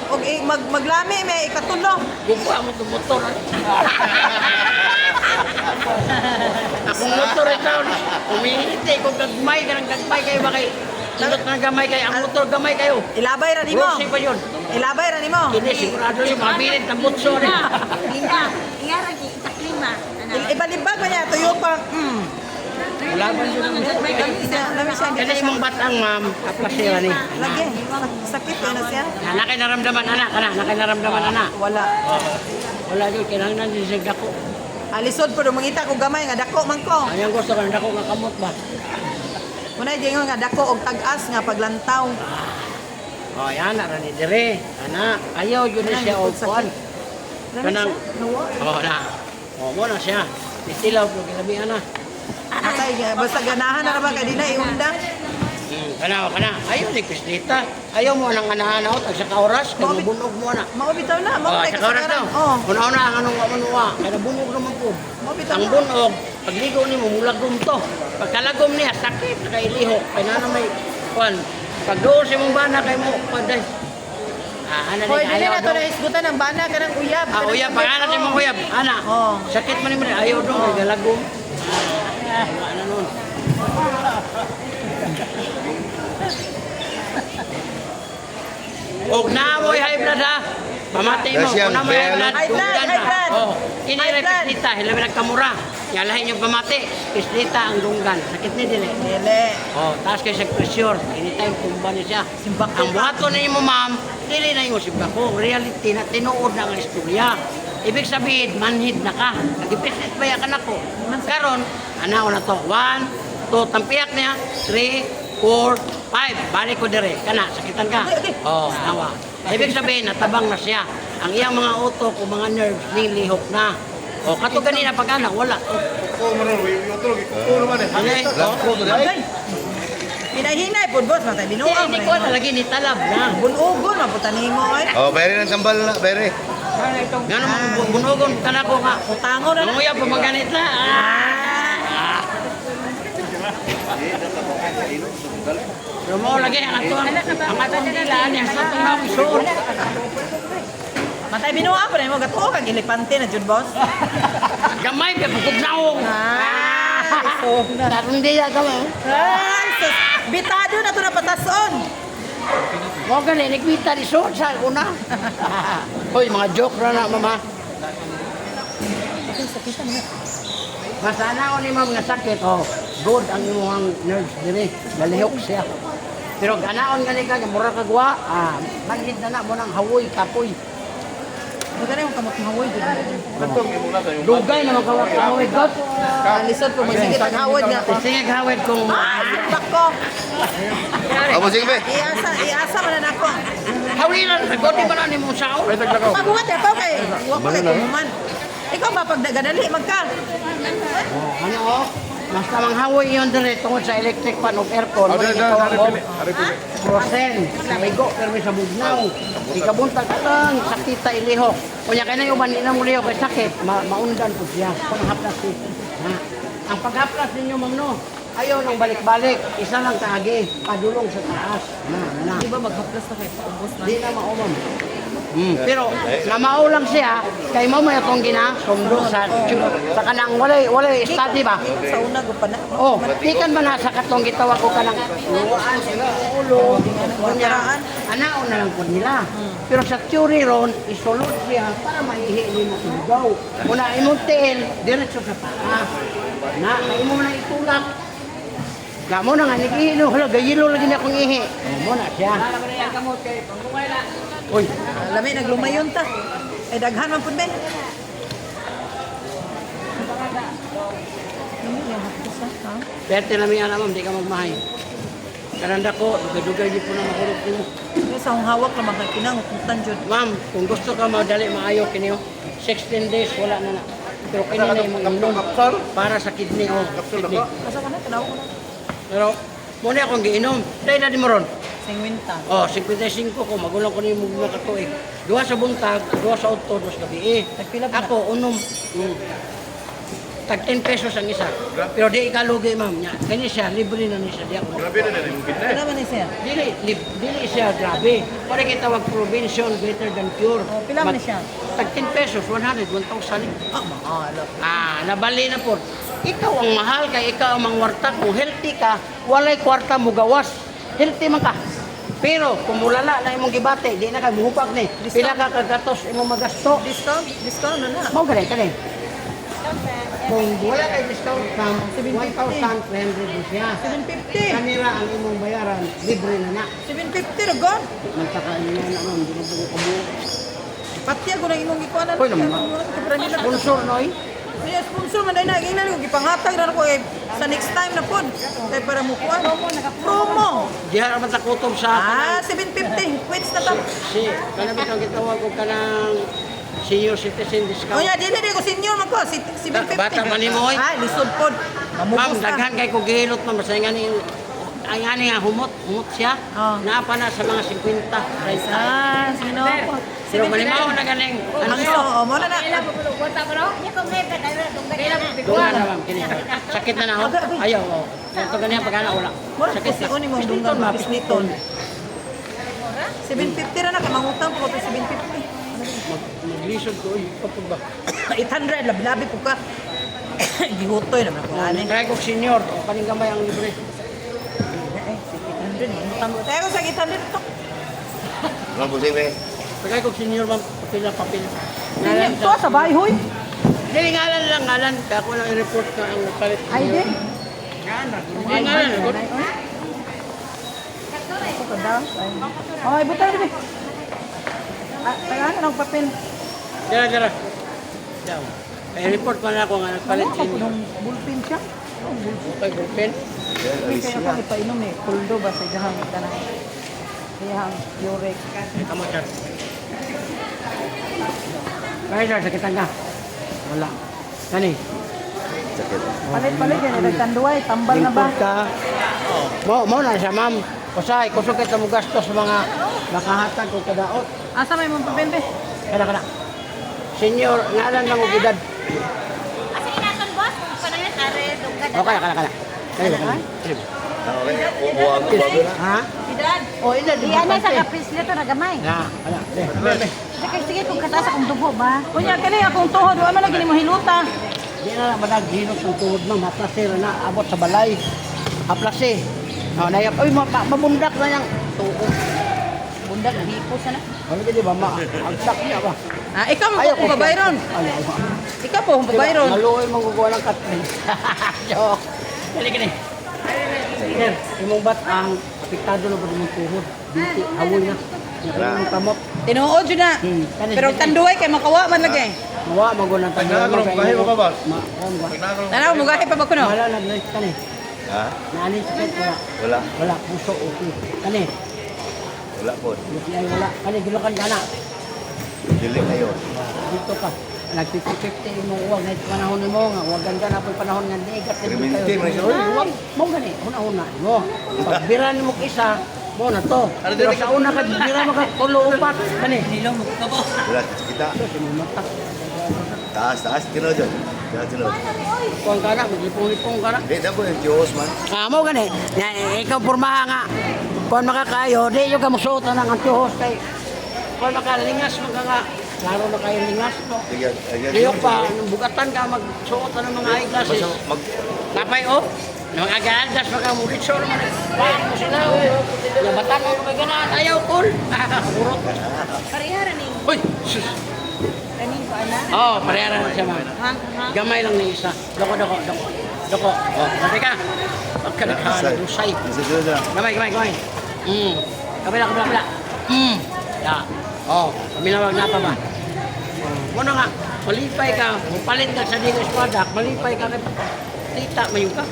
Og maglami may ikatulo. Gumpa mo itong motor. Akong motor ikaw. Umihiti ko gagmay. Ganang gagmay kayo ba kay? Sindot na gamay kayo. Ang motor gamay kayo. Ilabay ra nimo. Rossi pa yun. Ilabay ra nimo. Kini sigurado yung mabilit ng butso niya. Linda, ingara di itaklima. Ibalibag ba niya tuyo pa. Wala ba yun? Lami siya. Kaya mong batang ma'am. Kapasira ni. Lagi. Sakit na siya. Nakay naramdaman anak. Nakay naramdaman anak. Wala. Wala yun. Kinahanglan din siya dako. Alisod po mangita ko gamay nga dako man ko. Ayang gusto ka ng dako nga kamot ba? Muna dingon nga dako og tag-as nga paglantaw. Oh, yan. Ara ni dire. Anak. Ayaw yun na siya. O, kuhan. Kanang. Oh, na. Oh, mo na siya. Itilaw po. Kinabihan na. Matay basta ganahan na naman kay di na iundang. Kana. Ayaw ni Kristita. Ayaw mo nang anahan ako. Sa kauras. Kaya mabunog mo na. Mao bitaw na, mao Oh, kay sa kauras daw. Oh, Una-una ang anong manuwa. Kaya bunog naman po. mao bitaw Ang na. bunog, pagligo ni mo, mulagom to. Pagkalagom niya, sakit, nakailiho. Kaya na may, kuhan, pag doon si mong bana, kay mo, paday. Ana Hoy, ni dili na to ayaw na doon. isgutan ng bana kanang uyab. Uyab, pangalan si mong uyab. Ana, Oh. sakit man ni mo, ayaw doon, kay galagom. Ano nun? Og naamoy high blood ha. Pamati mo, Yes, yan. kung naamoy high blood, High blood, dunggan high ka. blood. Oh, ini High rin blood. Kristita, hilabi nagkamura. Yalahin yung pamati, Kristita ang dunggan. Sakit ni dili. Dili. Oh, taas kayo sa pressure. Anytime tumba niya siya. Simbako Ang ka. buhato na mo, ma'am, dili na yung simbako. Reality na tinuod na ang istorya. Ibig sabihin, manhid na ka. Nagipisit ba ka na ko? Karon, anaw na to. 1, 2, tampiyak niya. 3, 4, 5. Balik ko dire. Kana, sakitan ka. Oh, nawa. Ibig sabihin, natabang na siya. Ang iyang mga utok o mga nerves, nilihok na. O, kato ganina pag anak, wala. Oo, manong, utulog. Oo naman eh. Ano eh? Langko to dahil. Agay. Hinay-hinay po, boss. Matay binuang. Hindi ko na lagi ni talab na. Bunugon, maputan mo ay. Oh, bere ng sambal na, bere. Gano'n mo, bunugon ka na ko nga. Utango na Ang uya, pumaganit na. Pero mo lagi, ang atong nila, niya sa itong mga isuon. Matay binuang po na mo. Gatuo kag elepante na, Jud, boss. Gamay, pagkukog naong. Ah, na. Tarong diya kami. Ay, sus. Bitado na to na patason. Mo gani, nagmita ni Son sa una. Hoy, mga joke na mama. Masana ko ni ma'am nga sakit, oh, good ang imong nerves diri, galihok siya. Pero ganaon gani ka, mura kagwa, manhid na mo ng hawoy, kapoy. Magana yung kamot mahoy. Dugay na magkawak hawoy, God. Lisod po, magsigit ang hawad nga. Sige, hawid kung... Bako. Amo sige be. Iasa man na ako. Hawilan, nagod di ba na ni mong sao? Mabuhat ako kay. Wa ko kay kumuman. Ikaw ba pag nagadali magka? Ano oh? Mas tamang hawoy yun dire tungod sa electric fan of aircon. Wala gitawa ko. Prosen, naigo, pero sa bugnaw. Ikabuntag ka lang, sakita ilihok. Kunya kaya na yung uban, ina mo lihok, kay sakit, maundan po siya. Panghaplas siya. Ang paghaplas ninyo, ma'am no, ayaw nang balik-balik, isa lang kaagi, padulong sa taas. Na. Di ba maghaplas na kay paubos na? Di na maumam. Pero namao lang siya kay mo may akong ginasundo sa kanang walay study ba. Sa una ko pa na. Oh, ikan ba na sa katong gitawag ko kanang luwaan sa ulo. Kunyaraan. Anao na lang po nila. Pero sa theory ron, isulod siya para maihi ni mo ugaw. Una imuntiin diretso sa paa. Na imo na itulak. Gamo na nga nagihilo, hala gayilo lagi na akong ihi. Mo na siya. Uy, Lami naglumayon ta. Ay, daghan man po, Ben. Perte na miya naman, di ka magmahay. Karanda ko, dugay-dugay di po na mahulog nimo. Yung sa hawak naman kay kinangutan dyan. Ma'am, kung gusto ka madali maayo kiniyo, 16 days wala na na. Pero kini na yung inom para sa kidney o kidney. Asa ka na? Tanaw ko na. Pero muna akong giinom. Dahil na di mo ron. 50. Oh, 55 ko, magulang ko na yung mga katuig. Duha sa buntag, duha sa utto, duha sa gabi. Nagpila ba na? Ako, unom. Tag 10 pesos ang isa. Pero di ikalugi, ma'am. Nya. Kanya siya, libre na niya siya. Di ako. Grabe na na yung gitna. Ano naman ni siya? Dili siya, grabe. Para kita wag prevention greater than cure. Oh, pila man ni siya? Tag 10 pesos, 100, 1,000. Mahal. Nabali na po. Ikaw ang mahal kay ikaw ang mangwarta. Kung healthy ka, walay kwarta mo gawas. Healthy man ka. Pero kung mulala na imong gibate, di na ka muhupag ni. Pila ka kagatos imong magasto. Discount? Discount na na. Mao gani kani. Kung wala kay discount kam 1,300 din siya. 750. Kanira ang imong bayaran, libre na na. 750 ra gon. Magtakain na na ma'am, di na po ko mo. Pati ako na imong ikuanan. Hoy, naman. Sponsor noy. May sponsor man dai na ingnan ko gipangatag ra ko sa next time na pod. Kay para mo kuan. Promo. Diha ra man ta kutob sa 750. Quits na ta. si kanabit ang gitawag ko kanang senior citizen discount. Oh ya, dili ko senior man ko. 750. Bata man nimo oy. Ay, lisod pod. Ma'am, Mamugos ka. daghan kay ko gihilot man masayngan ni ay ani nga humot siya. Oh. Naapa na sa mga 50. Right. Sino po? Pero malimaw na ganing ano Ang siya. so, mo na na. Dungan na ma'am kini. Sakit na na ako. Ayaw. Oh. Ito ganyan pagana wala. Mo na Sakit kasi ko ni mong dunggan ma pisliton. 750 ra na kay mangutang ko 750. Maglisod ko oy kapag ba. 800 labi-labi po ka. Gihutoy naman ako ani. Try ko senior, o kaning gamay ang libre. 800 utang ko. Tayo sa 800 to. Ano po sige? Try ko senior ma'am, papel na papel. Ngalan to sa bahay hoy. Hindi, ngalan. Kaya ko lang i-report na ang palit. Ay di. Hindi ngalan. Ito ka daw. Ay, butang di. Kailangan ng papel. Dara. Daw. I-report pa na ako nga nagpalit Ano senior. ng bullpen siya? Okay, bullpen. Hindi kaya ako ipainom eh. Puldo ba sa jahang tanang. Kayang Yurek. Kamu sir. Kaya sir, sakitan ka. Wala. Kani? Palit-palit yan. Nagtanduay. Tambal na ba? Lingkod ka. Mo na siya ma'am. Kusay, kusukit na mo gasto sa mga makahatag o kadaot. Asa may mong papel be? Kada. Senior, ngalan lang o edad. Kasi inaton boss, panayot are dunggan. Okay, kada. Okay, kukuha ang bago na. Ha? Edad. O, edad. Iyan na sa kapis nito na gamay. Ya, kada. Sige kung katasa kung dugo ba. Kunya, kani akong tuhod. Ano lagi ni mo hiluta? Di na madaghinot ng tuhod mo, maplaser na abot sa balay. Aplase. Oh, nayap, ay mabundak na yang tuhod. Bundag, hipo sana. Ano di ba agsak niya ba? Ikaw mo kung babayron. Ayaw. Ikaw po kung babayron. Maluoy mong gugawa ng katrin. Joke. Dali ka ni. Sir, imong bat ang apektado na ba mong tuhod? Binti, hawoy na. Yung kamot. Tinuod yun na. Pero tanduay kay makawa man lagi. Mawa, magulang tayo. Nagkakaroon ka, hiwa ka ba? Ano ba? Tanaw mo gahi pa ba kuno? Wala, nag-light ka ni. Ha? Naanin sakit, wala. Wala. Wala, puso, okay. Kani, Wala po. UTI, wala. Kani, gilukan ka na. Dili kayo. Dito ka. Nag-50-50 mo, huwag na ito panahon mo nga. Huwag ka na po yung panahon nga. Ikat ka dito Preventive na siya. Huwag mo gani, una-una. Mo. Pag biran mo isa, mo na to. Pero sa una ka, biran mo ka, tulo upat. Kani. Wala, kita. Sinumatak. Taas, tinod yun. Tinod. Kuang ka na, maglipong-lipong ka na. Hindi na po yung Diyos man. Mo gani. Ikaw pormaha nga. Kung makakayo, di yung kamusuot na ng antihos kay. Kung makalingas mo ka nga. Klaro na kayo lingas. No? Diyo pa, nung bugatan ka, magsuot na ng mga eyeglasses. Napay o. Nung aga-agas pa ka, muritso naman. Bakit mo sila o. Nabatan mo may ganaan. Ayaw, cool. Urot. Parehara ni. Uy! Sus! Kanin ko ana. Oo, parehara na siya man. Gamay lang na isa. Doko. Oh, sabi ka. Pagka naghalusay. Gamay. Kabila. Ya. Oh, kami na wag na pa ba? Muna nga, malipay ka, mapalit ka sa Diego Espada, malipay ka, tita, mayo ka.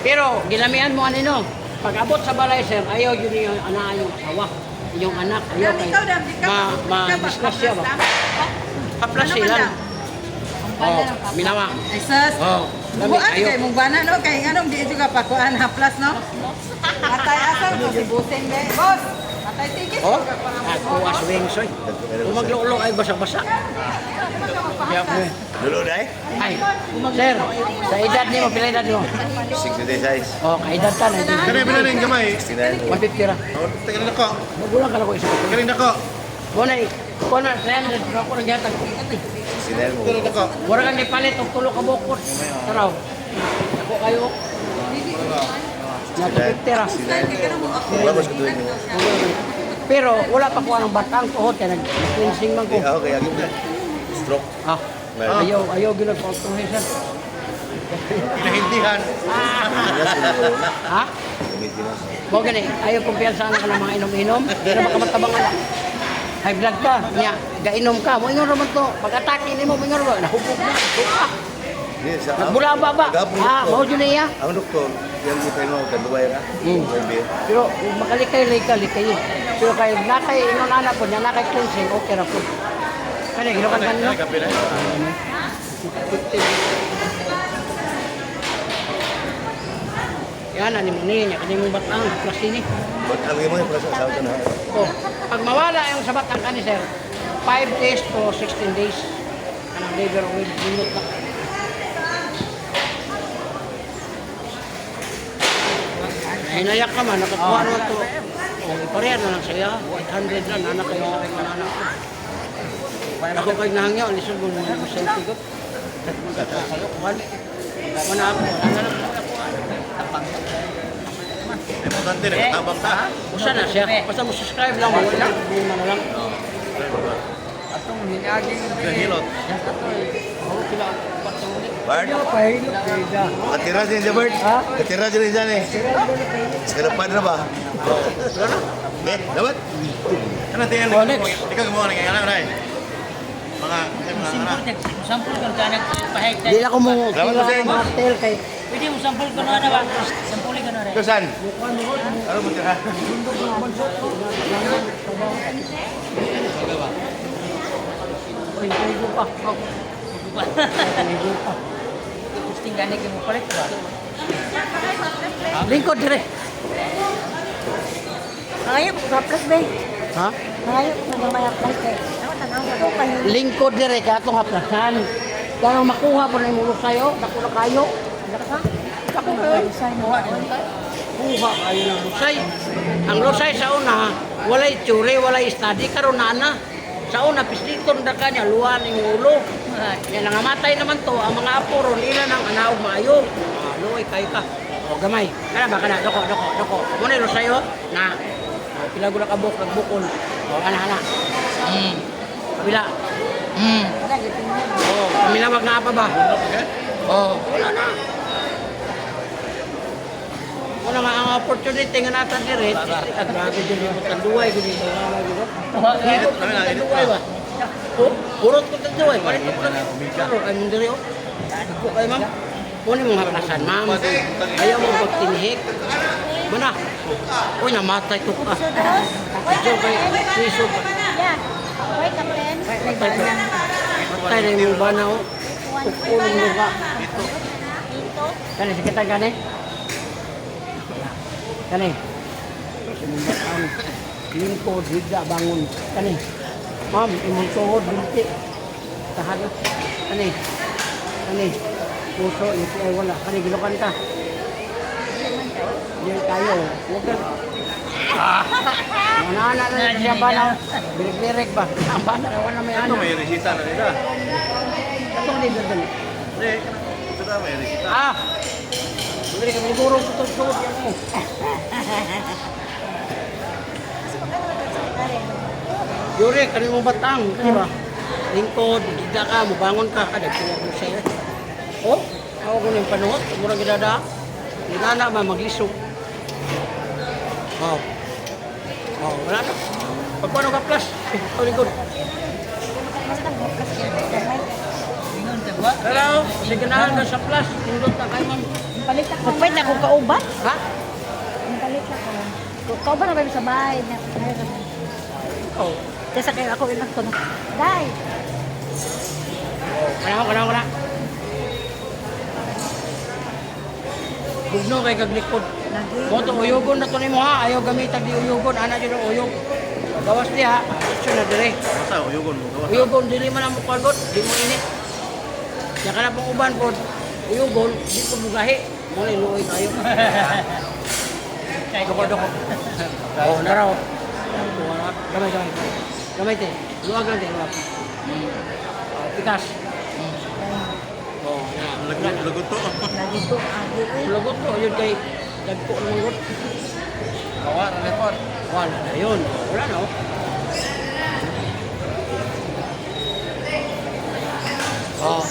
Pero, ginamihan mo ano, pag abot sa balay, sir, ayaw yun yung anak, yung asawa, yung anak, ayaw kay, ma-discuss siya ba? Kaplas sila. Oh, minawa. Ay, sus. Oh, lami Buwan kayo. kay mong bana, no? Kay anong di juga pakuan haplas, no? Atay asal mo si Busing, be. Boss! Atay tigit. Oh, ako aswing soy. Kung maglulo ay basa-basa. Dulu dah Ay, sir, sa edad niyo, pila edad niyo? 60 days. Oh, kaedad ka na. Kani pila ning gamay? 69. Mapipira. Oh, tagal na ko. Magulang ka na ko isa. Kani na ko. Muna, kung na, 300, ako nagyatag. 69 mo. Tagal na ko. Mura kang ipalit, og tulo ka bukot. Taraw. Ako kayo. Natupipira. 69. Wala mas kuduin mo. Pero wala pa ko ang batang tuhod, kaya nag-cleansing man ko. Ako kay agim na. Stroke. Ah, ayaw ginag-automation. Pinahindihan. Ha? Maintenance. Mo gani, ayaw kumpiyansa ka ng mga inom-inom. Pero baka matabangan na. High blood ka, niya, gainom ka. Mo ingon raman to. Pag-atake ni mo, mo ingon raman. Nahubog na. Suka. Di sa Nagbula ba ba? Ah, mo dyan niya. Ang doktor, yan mo tayo mo kanduway ra. Pero makalikay-likay. Pero kay nakay ingon anak po niya, nakay cleansing, okay ra po. Kani, ginukan ka nyo? Kapi na. Yan, ani mo niya, kani mong batang, plus ini. Ba't ang mo yung proses sa na? Oh, pag mawala yung sa batang kani, sir, 5 days to 16 days. Kanang liver with minute na. Ay, nayak ka man, nakakuha naman to. O, ipareha na lang siya. 800 lang, anak kayo sa aking anak ko. Ako kayo nahangyaw, lisod mo mga senti ko. Kakalukuhan. Ako na ako, wala na lang Importante na katabang ta. Usa na siya. Basta mo subscribe lang, wala lang. Lima na lang. Hilot. Oo, pila ang patang ulit. Bart? Katira din siya, Bart? Katira din siya eh. Sekarapan na ba? Eh, dapat? Ano tayo? Oh, next. Di ka gumawa ng anak na eh. Mga Sampul ka na pahig. Di na ko mo Salamat, kila Jose. martel kay Pwede mo sampul ka na ba? Sampul ka na rin. Kusan? Ano mo tira? Oy, kaigo pa. Oh, kaigo pa. Gusting gani kayo mo palit ba? Lingkod dire. Ayop, haplas ba? Ha? Ayop, may haplas ba? Ako, tanaw ko kayo. Lingkod dire kay atong haplasan. Kaya makuha po na yung mulo sa'yo, dako na kayo. Dako na kayo. Kuha kayo ng lusay. Ang lusay sa una, walay tsure, walay study, karon na na. Sa una, pisliton na kanya, luwan yung ulo. Yan, nangamatay naman to, ang mga apo ron, ina ng anaog maayo. Luay kayo ka. O, gamay. Kana ba, kana, doko. Muna yung lusay, oh, na. O, pila ko na kabuk, nagbukol. O, ana. Kabila. Oo, minawag na apa ba? Oo, wala na. Wala nga ang opportunity nga natin dire. Grabe din yung tanduay. Tanduay ba? Urot ko tanduay. Palit ko lang. Karoon, ay mong dire o. Iko kayo ma'am. Kunin mong haplasan ma'am. Ayaw mong magtinhik. Mana? Uy, namatay to ka. Siso kay siso ka. Yeah. Wait, kapten. Matay na yung banaw. Kukulong mo ka. Dito. Kani, sakita gani? Kani. Lingkod, higa, bangon. Kani. Ma'am, imong tuhod, binti. Tahan. Kani. Puso, yung ay wala. Kani, gilukan ka. Yan tayo. Huwag ka. Mana-ana na siya banaw. Birik-birik ba? Ang bana, wala may ito ano. may resita na nila. Itong libre dali. Ito na may resita. Ah! Bili ka, siguro tutulog yan mo. Yuri, kani mo batang, di ba? Lingkod, gida ka, mubangon ka, kadagkuha mo sa'yo. Oh, ako ko yung panuhot, mura gidada. Ginana ba, maglisog. Oh, wala na. Pagpano ka plus? Oh, lingkod. Pero, siganahan ka sa plus. Tindot na kayo, ma'am. Kapit ako kauban. Ha? Kauban na kayo sa bahay. Oo. Kesa kayo ako ilang ko. Day. Kana. Bugno kay kaglikod. Moto uyugon na to nimo ha. Ayaw gamitan di uyugon. Ana jud ang uyog. Gawas di ha. Action na dire. Basta, uyugon mo. Gawas. Uyugon dili man ang mukagot, di mo init. Ya kana pang uban pod. Uyugon di ko mugahi. Mo ni luoy kayo. Doko. Oh, naraw. Gamay. Gamay te. Luwag lang te, luwag. Pitas. Oh, Lagot to. lagot to yun kay dagko ng lagot. Kawa, report. Wala na yun. Wala na oh. Oh.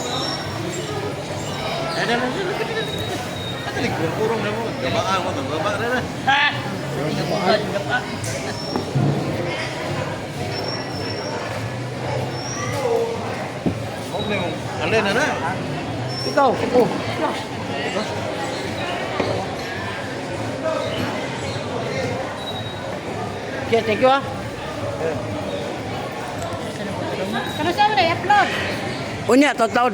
Ada lang sila. At kurang na mo. Gabaan mo. Gabaan na na. Huwag na yung alin na na. Ikaw, oh. Okay, thank you ah. Kano sa na i-upload? Unya, taod.